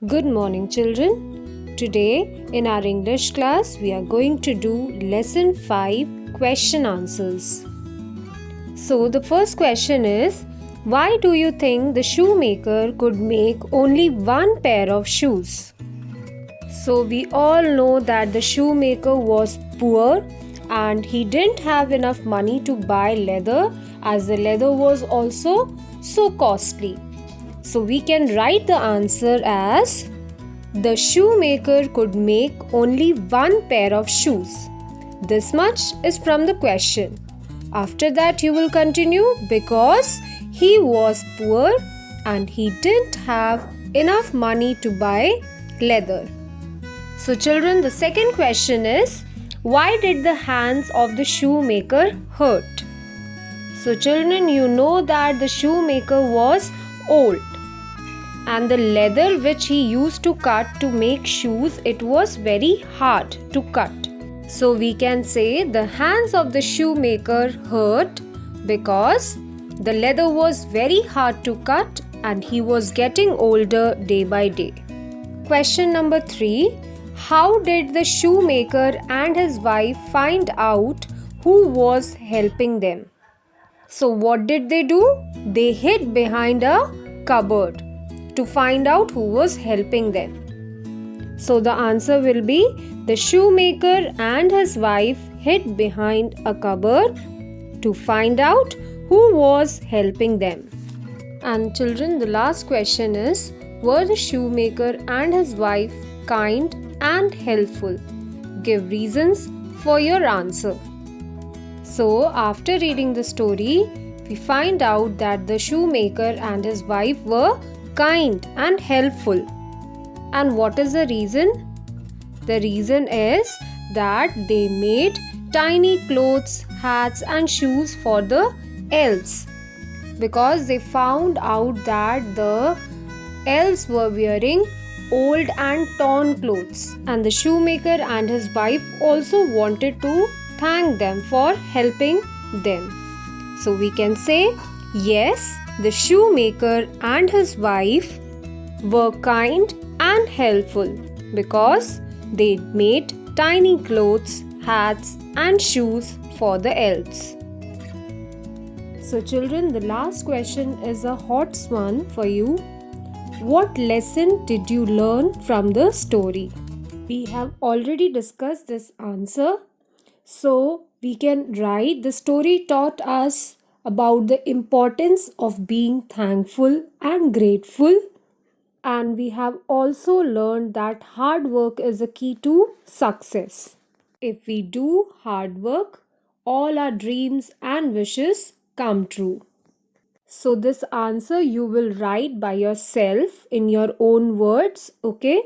Good morning, children. Today, in our English class, we are going to do Lesson 5 Question Answers. So, the first question is, why do you think the shoemaker could make only one pair of shoes? So, we all know that the shoemaker was poor and he didn't have enough money to buy leather, as the leather was also so costly. So we can write the answer as the shoemaker could make only one pair of shoes. This much is from the question. After that you will continue because he was poor and he didn't have enough money to buy leather. So children, the second question is, why did the hands of the shoemaker hurt? So children, you know that the shoemaker was old and the leather which he used to cut to make shoes, it was very hard to cut. So we can say the hands of the shoemaker hurt because the leather was very hard to cut and he was getting older day by day. Question number 3. How did the shoemaker and his wife find out who was helping them? So what did they do? They hid behind a cupboard to find out who was helping them. So the answer will be the shoemaker and his wife hid behind a cupboard to find out who was helping them. And children, the last question is, were the shoemaker and his wife kind and helpful? Give reasons for your answer. So after reading the story, we find out that the shoemaker and his wife were kind and helpful. And what is the reason? The reason is that they made tiny clothes, hats and shoes for the elves, because they found out that the elves were wearing old and torn clothes, and the shoemaker and his wife also wanted to thank them for helping them. So we can say, yes, the shoemaker and his wife were kind and helpful because they made tiny clothes, hats and shoes for the elves. So children, the last question is a hot one for you. What lesson did you learn from the story? We have already discussed this answer. So we can write, the story taught us about the importance of being thankful and grateful. And we have also learned that hard work is a key to success. If we do hard work, all our dreams and wishes come true. So this answer you will write by yourself in your own words, okay?